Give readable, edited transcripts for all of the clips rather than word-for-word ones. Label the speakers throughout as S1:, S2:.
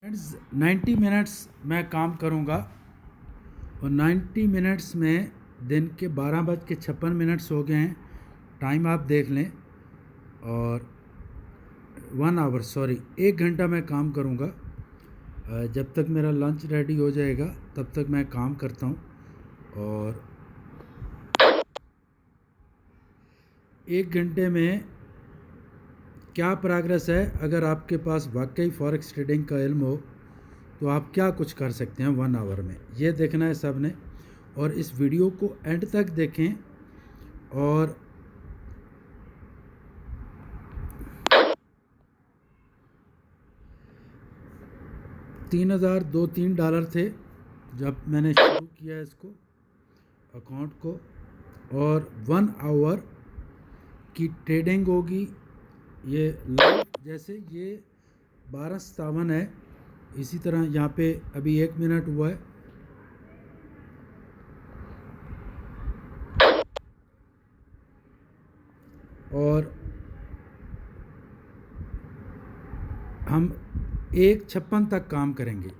S1: Friends 90 minutes मैं काम करूंगा और 90 मिनट्स में दिन के 12:56 हो गए हैं। टाइम आप देख लें। और 1 आवर सॉरी 1 घंटा मैं काम करूंगा। जब तक मेरा लंच रेडी हो जाएगा तब तक मैं काम करता हूं। और 1 घंटे में क्या प्रोग्रेस है, अगर आपके पास वाकई फॉरेक्स ट्रेडिंग का इल्म हो तो आप क्या कुछ कर सकते हैं 1 आवर में, ये देखना है सब ने। और इस वीडियो को एंड तक देखें। और $3,003 थे जब मैंने शुरू किया इसको अकाउंट को। और 1 आवर की ट्रेडिंग होगी ये लाइव, जैसे ये 12:57 है। इसी तरह यहाँ पे अभी 1 मिनट हुआ है। और हम 1:56 तक काम करेंगे।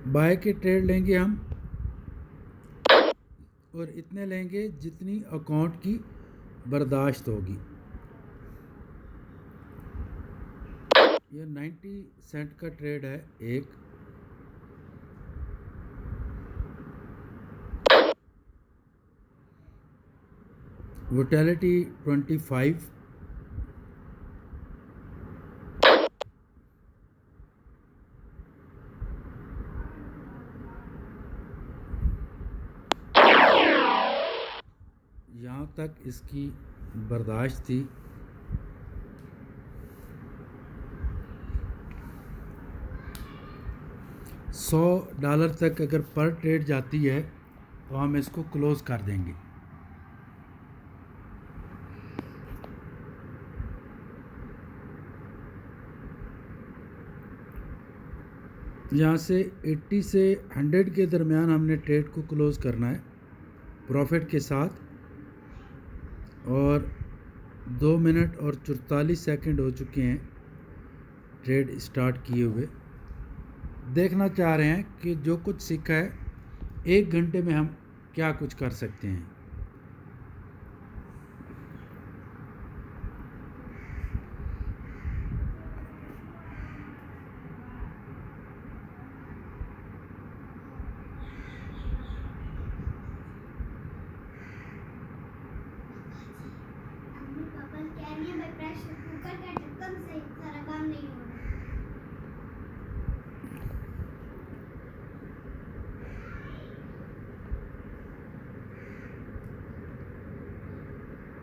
S1: बाय के ट्रेड लेंगे हम, और इतने लेंगे जितनी अकाउंट की बर्दाश्त होगी। ये 90 सेंट का ट्रेड है एक। वोटेलिटी 25। यहाँ तक इसकी बर्दाश्त थी। $100 तक अगर पर ट्रेड जाती है तो हम इसको क्लोज कर देंगे। यहाँ से 80 से 100 के दरमियान हमने ट्रेड को क्लोज करना है प्रॉफिट के साथ। और 2 मिनट और 44 सेकंड हो चुके हैं ट्रेड स्टार्ट किए हुए। देखना चाह रहे हैं कि जो कुछ सीखा है 1 घंटे में हम क्या कुछ कर सकते हैं।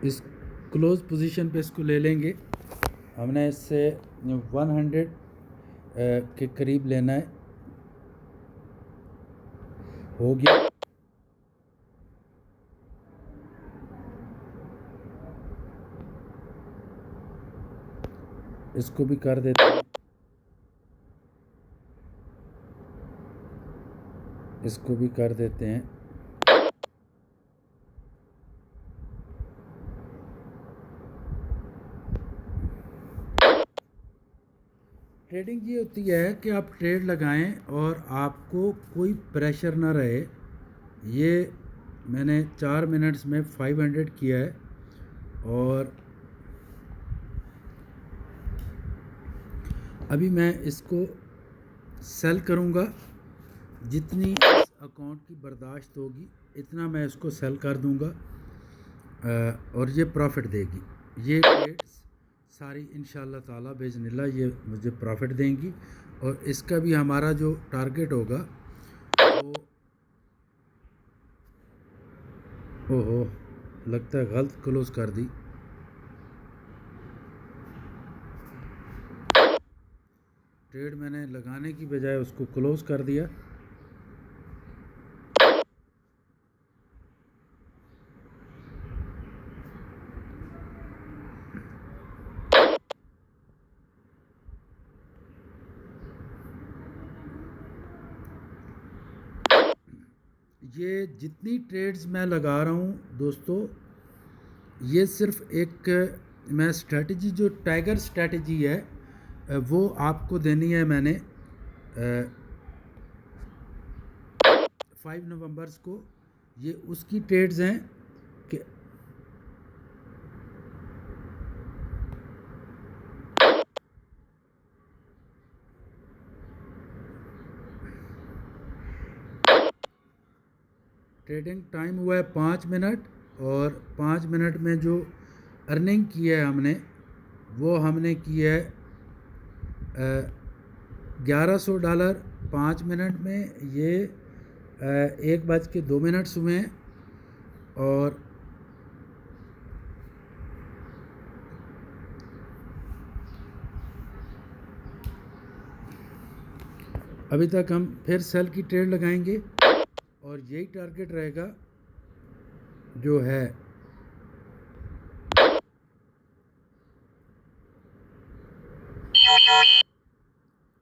S1: इस क्लोज पोजीशन पे इसको ले लेंगे। हमने इससे 100 के करीब लेना है। हो गया। इसको भी कर देते हैं। इसको भी कर देते हैं। ट्रेडिंग ये होती है कि आप ट्रेड लगाएं और आपको कोई प्रेशर ना रहे। ये मैंने 4 मिनट्स में 500 किया है। और अभी मैं इसको सेल करूँगा। जितनी इस अकाउंट की बर्दाश्त होगी इतना मैं इसको सेल कर दूँगा। और ये प्रॉफिट देगी। ये ट्रेड्स सारी इंशाल्लाह ताला बेइज़्निल्लाह ये मुझे प्रॉफिट देंगी। और इसका भी हमारा जो टारगेट होगा वो, ओहो लगता है गलत क्लोज कर दी। ट्रेड मैंने लगाने की बजाय उसको क्लोज कर दिया। ये जितनी ट्रेड्स मैं लगा रहा हूँ दोस्तों, ये सिर्फ एक मैं स्ट्रेटजी जो टाइगर स्ट्रेटजी है वो आपको देनी है मैंने 5 नवंबर्स को। ये उसकी ट्रेड्स हैं कि ट्रेडिंग टाइम हुआ है 5 मिनट, और 5 मिनट में जो अर्निंग की है हमने, वो हमने की है $1100 5 मिनट में। ये 1:02 हुए हैं, और अभी तक हम फिर सेल की ट्रेड लगाएंगे, और यही टारगेट रहेगा जो है।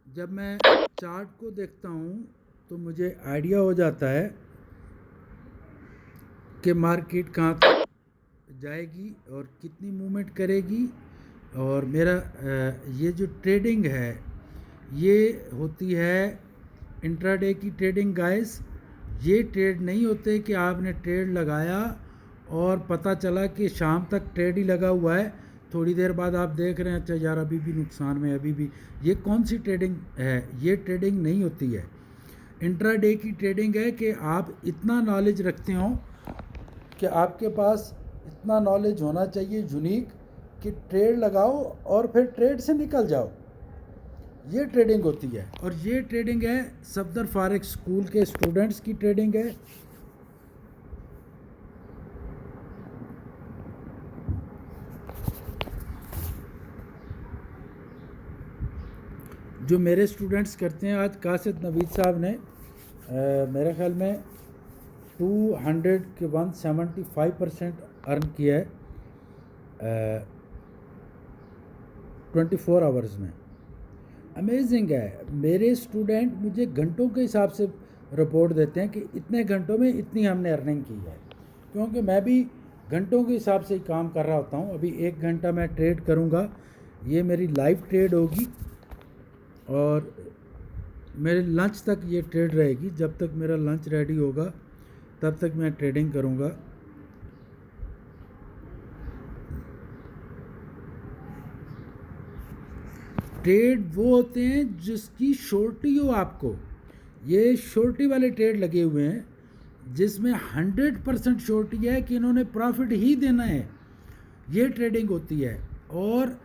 S1: जब मैं चार्ट को देखता हूँ तो मुझे आइडिया हो जाता है कि मार्केट कहाँ तक जाएगी और कितनी मूवमेंट करेगी। और मेरा ये जो ट्रेडिंग है ये होती है इंट्राडे की ट्रेडिंग गाइस। ये ट्रेड नहीं होते कि आपने ट्रेड लगाया और पता चला कि शाम तक ट्रेड ही लगा हुआ है, थोड़ी देर बाद आप देख रहे हैं अच्छा यार अभी भी नुकसान में, अभी भी। ये कौन सी ट्रेडिंग है? ये ट्रेडिंग नहीं होती है। इंट्राडे की ट्रेडिंग है कि आप इतना नॉलेज रखते हो कि आपके पास इतना नॉलेज होना चाहिए यूनिक कि ट्रेड लगाओ और फिर ट्रेड से निकल जाओ। ये ट्रेडिंग होती है, और ये ट्रेडिंग है सफदर फारेक्स स्कूल के स्टूडेंट्स की ट्रेडिंग है। जो मेरे स्टूडेंट्स करते हैं, आज कासिद नवीद साहब ने मेरे ख्याल में 200 के 175% अर्न किया है 24 आवर्स में। अमेजिंग है। मेरे स्टूडेंट मुझे घंटों के हिसाब से रिपोर्ट देते हैं कि इतने घंटों में इतनी हमने अर्निंग की है, क्योंकि मैं भी घंटों के हिसाब से ही काम कर रहा होता हूँ। अभी 1 घंटा मैं ट्रेड करूँगा, ये मेरी लाइव ट्रेड होगी, और मेरे लंच तक ये ट्रेड रहेगी। जब तक मेरा लंच रेडी होगा तब तक मैं ट्रेडिंग करूँगा। ट्रेड वो होते हैं जिसकी शॉर्टी हो आपको। ये शॉर्टी वाले ट्रेड लगे हुए हैं जिसमें 100% शॉर्टी है कि इन्होंने प्रॉफिट ही देना है, ये ट्रेडिंग होती है। और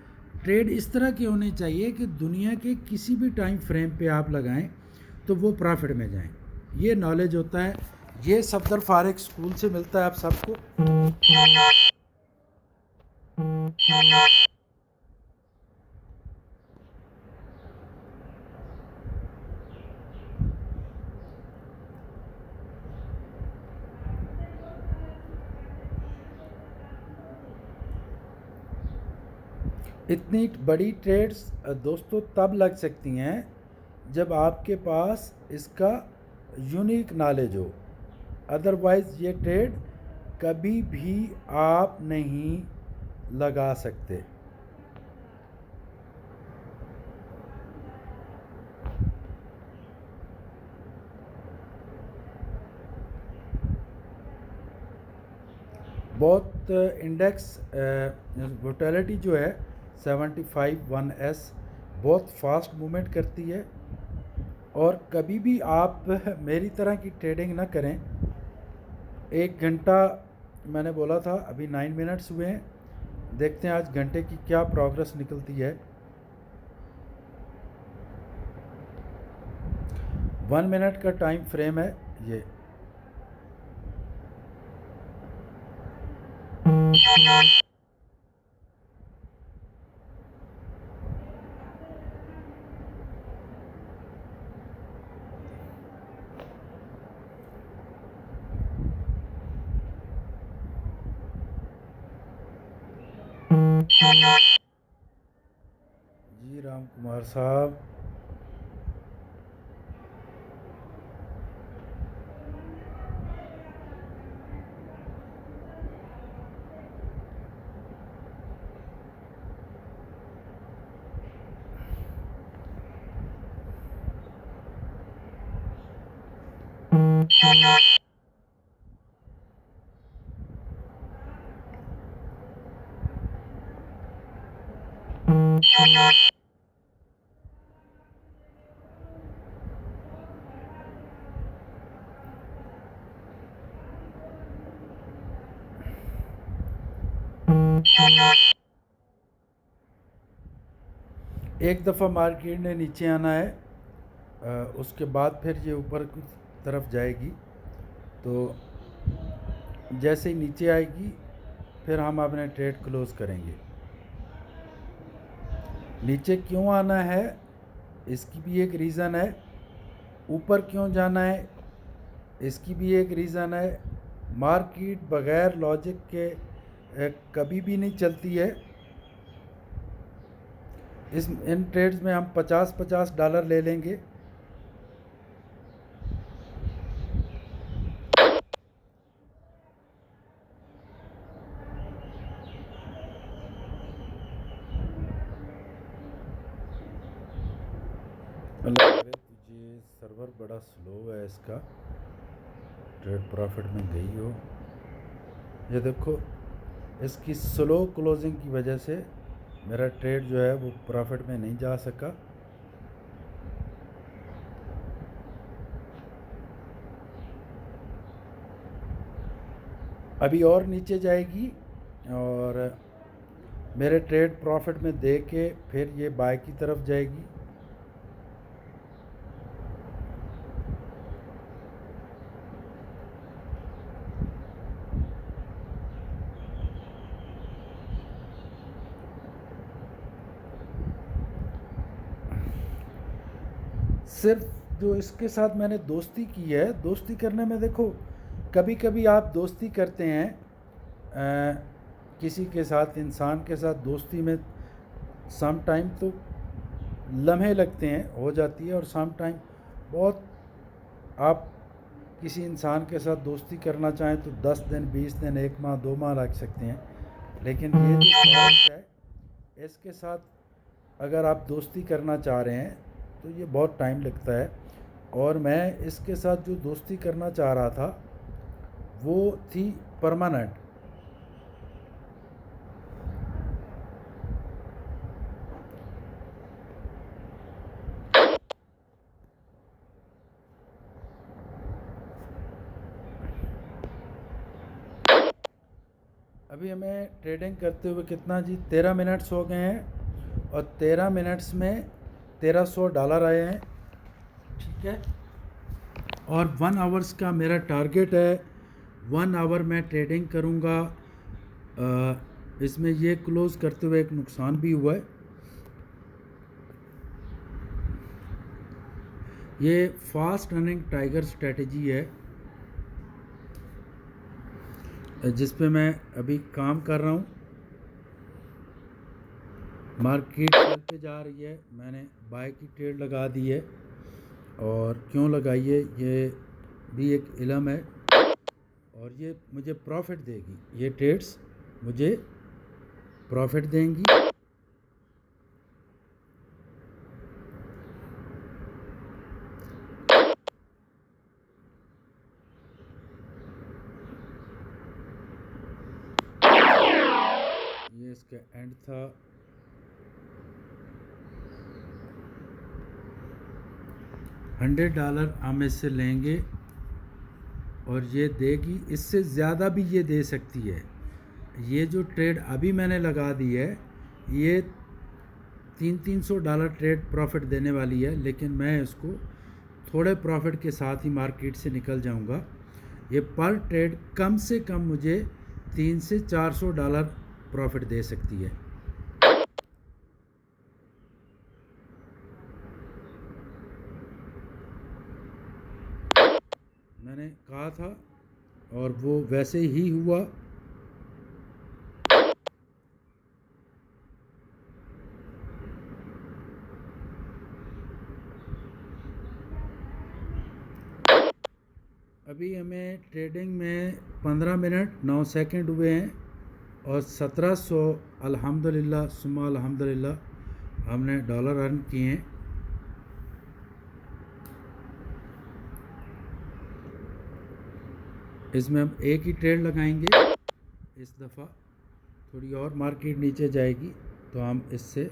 S1: ट्रेड इस तरह के होने चाहिए कि दुनिया के किसी भी टाइम फ्रेम पे आप लगाएं तो वो प्रॉफिट में जाएं। ये नॉलेज होता है, ये सफदर फारेक्स स्कूल से मिलता है आप सबको। इतनी बड़ी ट्रेड्स दोस्तों तब लग सकती हैं जब आपके पास इसका यूनिक नॉलेज हो, अदरवाइज़ ये ट्रेड कभी भी आप नहीं लगा सकते। बहुत इंडेक्स वोटेलिटी जो है 75 बहुत फास्ट मूवमेंट करती है। और कभी भी आप मेरी तरह की ट्रेडिंग ना करें। 1 घंटा मैंने बोला था, अभी 9 मिनट्स हुए हैं, देखते हैं आज घंटे की क्या प्रोग्रेस निकलती है। 1 मिनट का टाइम फ्रेम है ये। जी राम कुमार साहब, एक दफ़ा मार्केट ने नीचे आना है, उसके बाद फिर ये ऊपर की तरफ जाएगी। तो जैसे ही नीचे आएगी फिर हम अपने ट्रेड क्लोज़ करेंगे। नीचे क्यों आना है इसकी भी एक रीज़न है, ऊपर क्यों जाना है इसकी भी एक रीज़न है। मार्केट बग़ैर लॉजिक के कभी भी नहीं चलती है। इन ट्रेड्स में हम $50 ले लेंगे। तुझे सर्वर बड़ा स्लो है, इसका ट्रेड प्रॉफिट में गई हो। ये देखो, इसकी स्लो क्लोजिंग की वजह से मेरा ट्रेड जो है वो प्रॉफिट में नहीं जा सका। अभी और नीचे जाएगी और मेरे ट्रेड प्रॉफिट में दे के फिर ये बाय की तरफ जाएगी। सिर्फ जो इसके साथ मैंने दोस्ती की है, दोस्ती करने में देखो, कभी कभी आप दोस्ती करते हैं किसी के साथ, इंसान के साथ दोस्ती में सम टाइम तो लम्हे लगते हैं, हो जाती है, और सम टाइम बहुत आप किसी इंसान के साथ दोस्ती करना चाहें तो 10 दिन, 20 दिन, 1 माह, 2 माह लग सकते हैं। लेकिन ये जो फॉरेक्स है, इसके साथ अगर आप दोस्ती करना चाह रहे हैं तो ये बहुत टाइम लगता है। और मैं इसके साथ जो दोस्ती करना चाह रहा था वो थी परमानेंट। अभी हमें ट्रेडिंग करते हुए कितना जी, 13 मिनट्स हो गए हैं और 13 मिनट्स में $1300 आए हैं। ठीक है, और 1 आवर्स का मेरा टारगेट है। 1 आवर मैं ट्रेडिंग करूँगा। इसमें ये क्लोज़ करते हुए एक नुकसान भी हुआ है। ये फास्ट रनिंग टाइगर स्ट्रेटजी है जिस पे मैं अभी काम कर रहा हूँ। मार्केट सेल पे जा रही है, मैंने बाय की ट्रेड लगा दी है। और क्यों लगाई है ये भी एक इल्म है, और ये मुझे प्रॉफिट देगी। ये ट्रेड्स मुझे प्रॉफिट देंगी। ये इसका एंड था। $100 हम इससे लेंगे और ये देगी, इससे ज़्यादा भी ये दे सकती है। ये जो ट्रेड अभी मैंने लगा दी है ये $300 ट्रेड प्रॉफिट देने वाली है, लेकिन मैं इसको थोड़े प्रॉफिट के साथ ही मार्केट से निकल जाऊंगा। ये पर ट्रेड कम से कम मुझे $300 से $400 प्रॉफिट दे सकती है। मैंने कहा था और वो वैसे ही हुआ। अभी हमें ट्रेडिंग में 15 मिनट 9 सेकंड हुए हैं और 1700 अल्हम्दुलिल्लाह सुम्मा अल्हम्दुलिल्लाह हमने डॉलर अर्न किए हैं। इसमें हम एक ही ट्रेड लगाएंगे। इस दफ़ा थोड़ी और मार्केट नीचे जाएगी तो हम इससे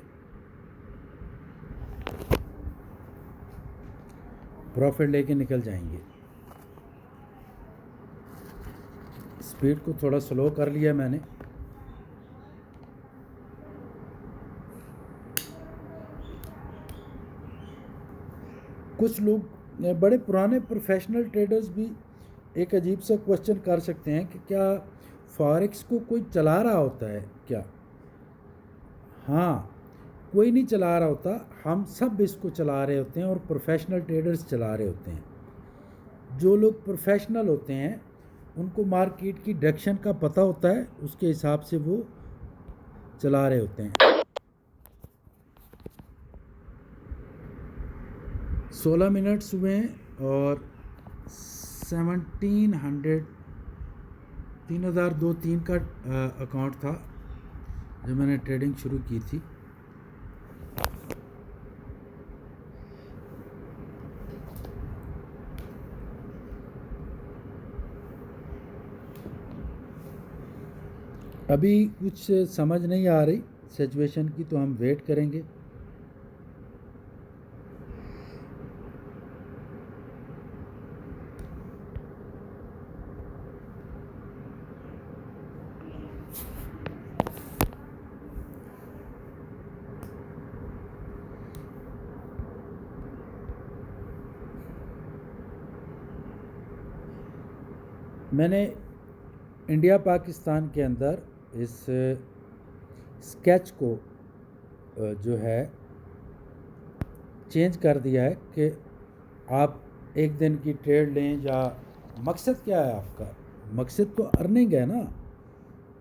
S1: प्रॉफिट लेके निकल जाएंगे। स्पीड को थोड़ा स्लो कर लिया मैंने। कुछ लोग बड़े पुराने प्रोफेशनल ट्रेडर्स भी एक अजीब सा क्वेश्चन कर सकते हैं कि क्या फॉरेक्स को कोई चला रहा होता है क्या? हाँ, कोई नहीं चला रहा होता, हम सब इसको चला रहे होते हैं और प्रोफेशनल ट्रेडर्स चला रहे होते हैं। जो लोग प्रोफेशनल होते हैं उनको मार्केट की डायरेक्शन का पता होता है, उसके हिसाब से वो चला रहे होते हैं। 16 मिनट्स हुए हैं और 3003 का अकाउंट था जो मैंने ट्रेडिंग शुरू की थी। अभी कुछ समझ नहीं आ रही सिचुएशन की, तो हम वेट करेंगे। मैंने इंडिया पाकिस्तान के अंदर इस स्केच को जो है चेंज कर दिया है कि आप एक दिन की ट्रेड लें, या मकसद क्या है आपका? मकसद तो अर्निंग है ना।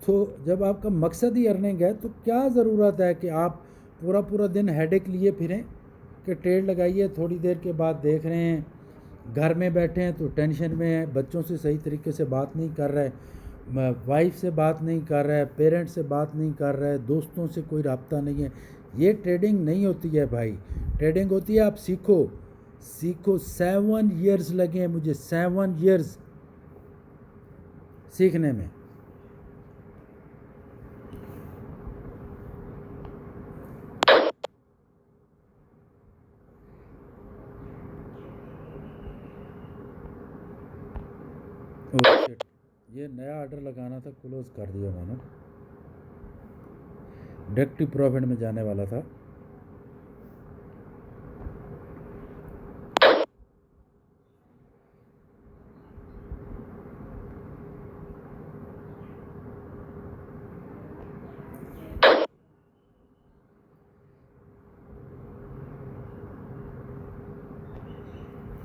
S1: तो जब आपका मकसद ही अर्निंग है तो क्या ज़रूरत है कि आप पूरा पूरा दिन हेडेक लिए फिरें कि ट्रेड लगाइए, थोड़ी देर के बाद देख रहे हैं घर में बैठे हैं तो टेंशन में है, बच्चों से सही तरीके से बात नहीं कर रहे, वाइफ से बात नहीं कर रहा है, पेरेंट्स से बात नहीं कर रहा है, दोस्तों से कोई राब्ता नहीं है। ये ट्रेडिंग नहीं होती है भाई। ट्रेडिंग होती है आप सीखो। 7 ईयर्स लगे हैं मुझे, 7 ईयर्स सीखने में। शिट, ये नया ऑर्डर लगाना था, क्लोज कर दिया मैंने। डायरेक्ट प्रॉफिट में जाने वाला था।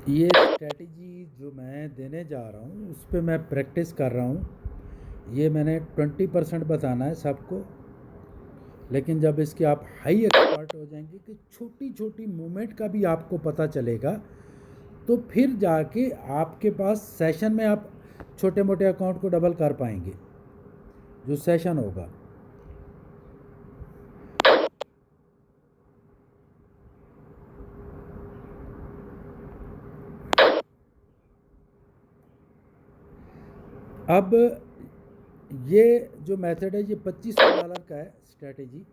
S1: ये स्ट्रेटजी जो मैं देने जा रहा हूँ उस पर मैं प्रैक्टिस कर रहा हूँ। ये मैंने 20% बताना है सबको, लेकिन जब इसके आप हाई एक्सपर्ट हो जाएंगे कि छोटी छोटी मूवमेंट का भी आपको पता चलेगा, तो फिर जाके आपके पास सेशन में आप छोटे मोटे अकाउंट को डबल कर पाएंगे जो सेशन होगा। अब ये जो मेथड है ये $2500 का है स्ट्रेटजी,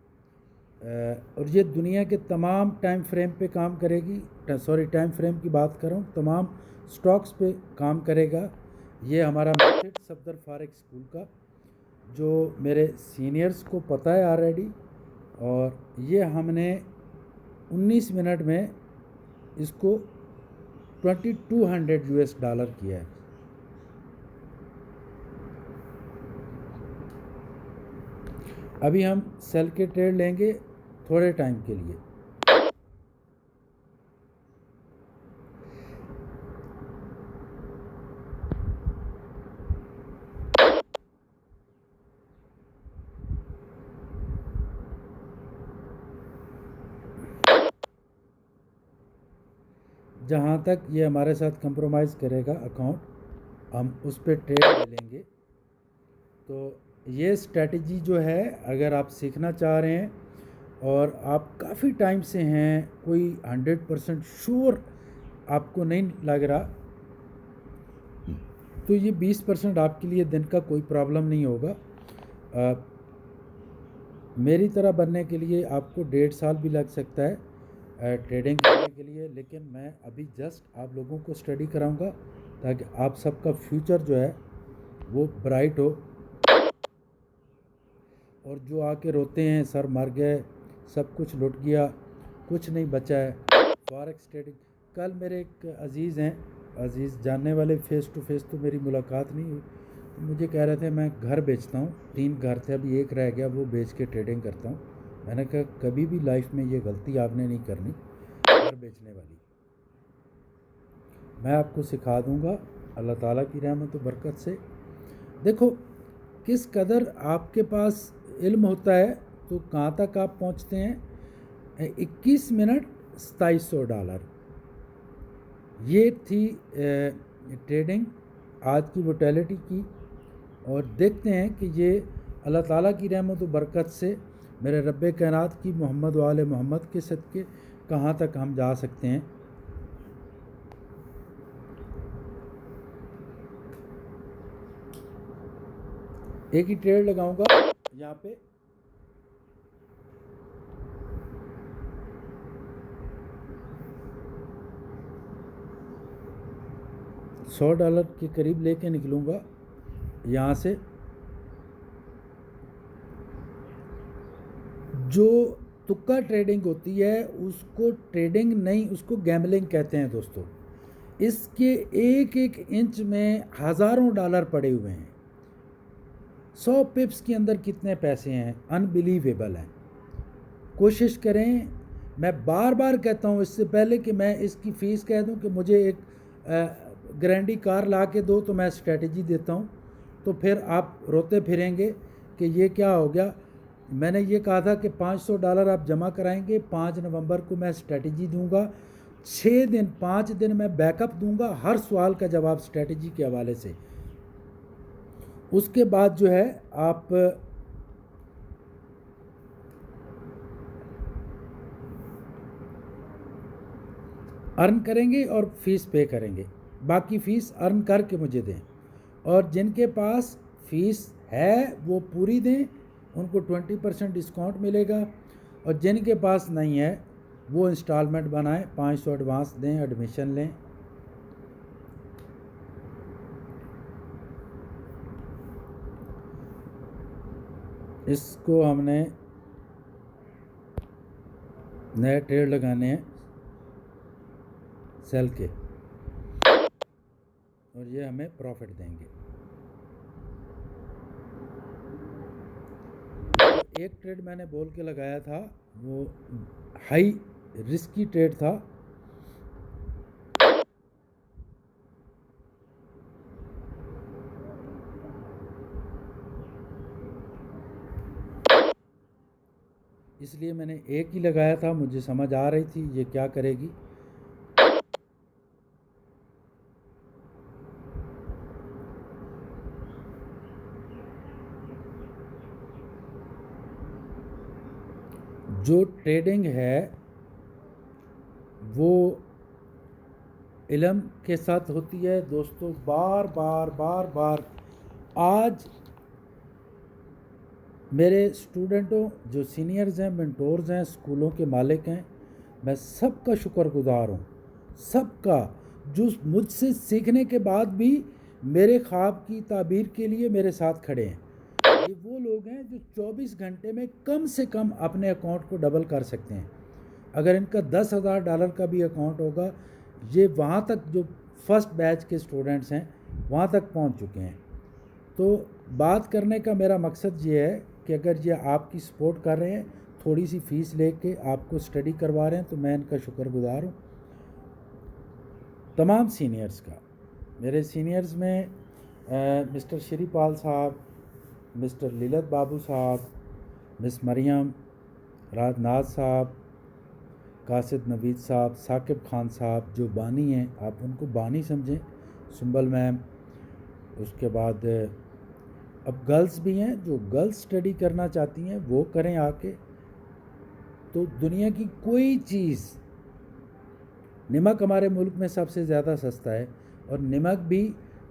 S1: और ये दुनिया के तमाम टाइम फ्रेम पे काम करेगी। टाइम फ्रेम की बात कर रहा हूँ, तमाम स्टॉक्स पे काम करेगा। ये हमारा मेथड सफदर फॉरेक्स स्कूल का, जो मेरे सीनियर्स को पता है ऑलरेडी, और ये हमने 19 मिनट में इसको $2200 किया है। अभी हम सेल के ट्रेड लेंगे थोड़े टाइम के लिए। जहाँ तक ये हमारे साथ कंप्रोमाइज़ करेगा अकाउंट, हम उस पर ट्रेड ले लेंगे। तो ये स्ट्रेटजी जो है, अगर आप सीखना चाह रहे हैं और आप काफ़ी टाइम से हैं, कोई 100% श्योर आपको नहीं लग रहा तो ये 20% आपके लिए दिन का कोई प्रॉब्लम नहीं होगा। मेरी तरह बनने के लिए आपको 1.5 साल भी लग सकता है ट्रेडिंग करने के लिए, लेकिन मैं अभी जस्ट आप लोगों को स्टडी कराऊंगा ताकि आप सबका फ्यूचर जो है वो ब्राइट हो। और जो आके रोते हैं सर मर गए, सब कुछ लुट गया, कुछ नहीं बचा है, फॉरेक्स ट्रेडिंग। कल मेरे एक अज़ीज़ हैं, अज़ीज़ जानने वाले, फ़ेस टू फेस तो मेरी मुलाकात नहीं हुई, तो मुझे कह रहे थे मैं घर बेचता हूँ, 3 घर थे अभी एक रह गया, वो बेच के ट्रेडिंग करता हूँ। मैंने कहा कभी भी लाइफ में ये गलती आपने नहीं करनी घर बेचने वाली। मैं आपको सिखा दूँगा अल्लाह ताला की रहमत व बरकत से। देखो किस कदर आपके पास इल्म होता है तो कहाँ तक आप पहुँचते हैं। 21 मिनट $2700, ये थी ट्रेडिंग आज की वोटेलिटी की। और देखते हैं कि ये अल्लाह ताला की रहमत व बरकत से मेरे रब्बे कायनात की मोहम्मद वाले मोहम्मद के सदक़े कहाँ तक हम जा सकते हैं। एक ही ट्रेड लगाऊंगा यहाँ पे, $100 के करीब लेके निकलूँगा यहाँ से। जो तुक्का ट्रेडिंग होती है उसको ट्रेडिंग नहीं, उसको गैम्बलिंग कहते हैं दोस्तों। इसके एक एक इंच में हज़ारों डॉलर पड़े हुए हैं। 100 पिप्स के अंदर कितने पैसे हैं, अनबिलीवेबल हैं। कोशिश करें, मैं बार बार कहता हूँ इससे पहले कि मैं इसकी फ़ीस कह दूँ कि मुझे एक ग्रैंडी कार ला के दो तो मैं स्ट्रेटजी देता हूँ, तो फिर आप रोते फिरेंगे कि ये क्या हो गया। मैंने ये कहा था कि $500 आप जमा कराएंगे, 5 नवंबर को मैं स्ट्रेटजी दूंगा, 6 दिन 5 दिन मैं बैकअप दूंगा, हर सवाल का जवाब स्ट्रेटजी के हवाले से। उसके बाद जो है आप अर्न करेंगे और फीस पे करेंगे, बाकी फ़ीस अर्न करके मुझे दें। और जिनके पास फ़ीस है वो पूरी दें, उनको 20% डिस्काउंट मिलेगा। और जिनके पास नहीं है वो इंस्टॉलमेंट बनाएं, 500 एडवांस दें, एडमिशन लें। इसको हमने नए ट्रेड लगाने हैं सेल के, और ये हमें प्रॉफिट देंगे। तो एक ट्रेड मैंने बोल के लगाया था वो हाई रिस्की ट्रेड था। इसलिए मैंने एक ही लगाया था, मुझे समझ आ रही थी ये क्या करेगी। जो ट्रेडिंग है वो इल्म के साथ होती है दोस्तों। बार बार बार बार आज मेरे स्टूडेंटों, जो सीनियर्स हैं, मेंटोर्स हैं, स्कूलों के मालिक हैं, मैं सबका शुक्रगुजार हूँ, सबका, जो मुझसे सीखने के बाद भी मेरे ख्वाब की ताबीर के लिए मेरे साथ खड़े हैं। ये वो लोग हैं जो 24 घंटे में कम से कम अपने अकाउंट को डबल कर सकते हैं। अगर इनका $10,000 का भी अकाउंट होगा, ये वहाँ तक, जो फर्स्ट बैच के स्टूडेंट्स हैं वहाँ तक पहुँच चुके हैं। तो बात करने का मेरा मकसद ये है कि अगर ये आपकी सपोर्ट कर रहे हैं, थोड़ी सी फ़ीस लेके आपको स्टडी करवा रहे हैं, तो मैं इनका शुक्रगुजार हूँ, तमाम सीनियर्स का। मेरे सीनियर्स में मिस्टर श्रीपाल साहब, मिस्टर लीलत बाबू साहब, मिस मरियम, राजनाथ साहब, कासिद नवीद साहब, साकिब खान साहब, जो बानी हैं आप उनको बानी समझें, सुंबल मैम। उसके बाद अब गर्ल्स भी हैं, जो गर्ल्स स्टडी करना चाहती हैं वो करें आके। तो दुनिया की कोई चीज़, नमक हमारे मुल्क में सबसे ज़्यादा सस्ता है, और नमक भी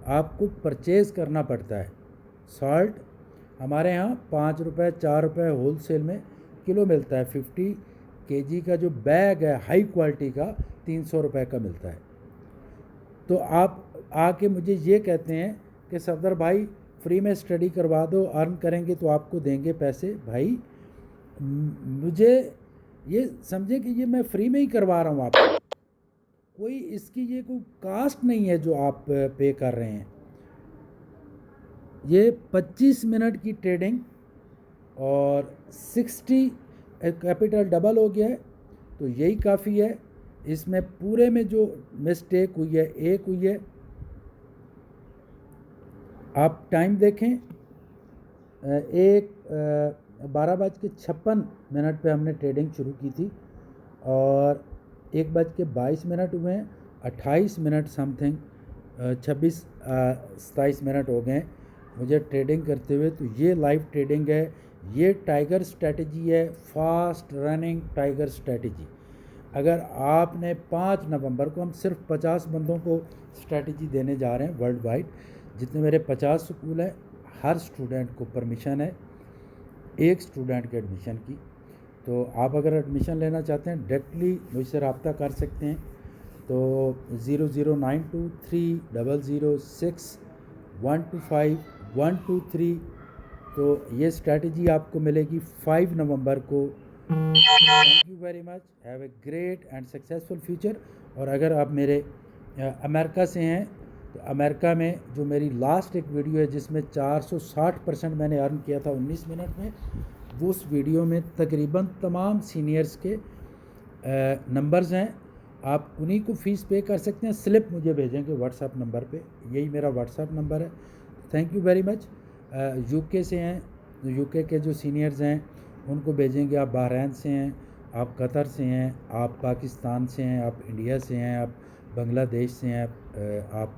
S1: आपको परचेज़ करना पड़ता है। सॉल्ट हमारे यहाँ 5 रुपये 4 रुपये होल सेल में किलो मिलता है। 50 kg का जो बैग है हाई क्वालिटी का 300 रुपये का मिलता है। तो आप आके मुझे ये कहते हैं कि सफदर भाई फ्री में स्टडी करवा दो, अर्न करेंगे तो आपको देंगे पैसे। भाई मुझे ये समझे कि ये मैं फ्री में ही करवा रहा हूँ आपको, कोई इसकी ये कोई कास्ट नहीं है जो आप पे कर रहे हैं। ये 25 मिनट की ट्रेडिंग और 60 कैपिटल डबल हो गया है, तो यही काफ़ी है। इसमें पूरे में जो मिस्टेक हुई है एक हुई है। आप टाइम देखें, 12:56 पे हमने ट्रेडिंग शुरू की थी और 1:22 हुए हैं। 28 मिनट समथिंग 27 मिनट हो गए मुझे ट्रेडिंग करते हुए। तो ये लाइव ट्रेडिंग है, ये टाइगर स्ट्रैटेजी है, फास्ट रनिंग टाइगर स्ट्रैटेजी। अगर आपने 5 नवंबर को हम सिर्फ 50 बंदों को स्ट्रैटेजी देने जा रहे हैं वर्ल्ड वाइड। जितने मेरे 50 स्कूल हैं, हर स्टूडेंट को परमिशन है एक स्टूडेंट के एडमिशन की। तो आप अगर एडमिशन लेना चाहते हैं डायरेक्टली मुझसे रब्ता कर सकते हैं। तो 00923006125123। तो ये स्ट्रैटेजी आपको मिलेगी 5 नवंबर को। Thank you very much, have a great and successful future. और अगर आप मेरे अमेरिका से हैं तो अमेरिका में जो मेरी लास्ट एक वीडियो है जिसमें 460% मैंने अर्न किया था 19 मिनट में, वो उस वीडियो में तकरीबन तमाम सीनियर्स के नंबर्स हैं। आप उन्हीं को फ़ीस पे कर सकते हैं। स्लिप मुझे भेजेंगे व्हाट्सएप नंबर पे, यही मेरा व्हाट्सएप नंबर है। Thank you very much. UK से हैं, यूके के जो सीनियर्स हैं उनको भेजेंगे। आप बहरीन से हैं, आप कतर से हैं, आप पाकिस्तान से हैं, आप इंडिया से हैं, आप बांग्लादेश से हैं, आप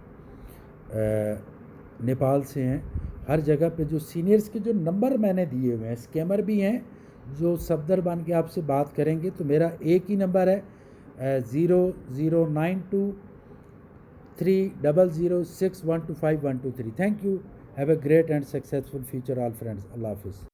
S1: नेपाल से हैं। हर जगह पे जो सीनियर्स के जो नंबर मैंने दिए हुए हैं, स्कैमर भी हैं जो सफदर बन के आपसे बात करेंगे। तो मेरा एक ही नंबर है 00923006125123। Thank you, have a great and successful future all friends. अल्लाह हाफिज़।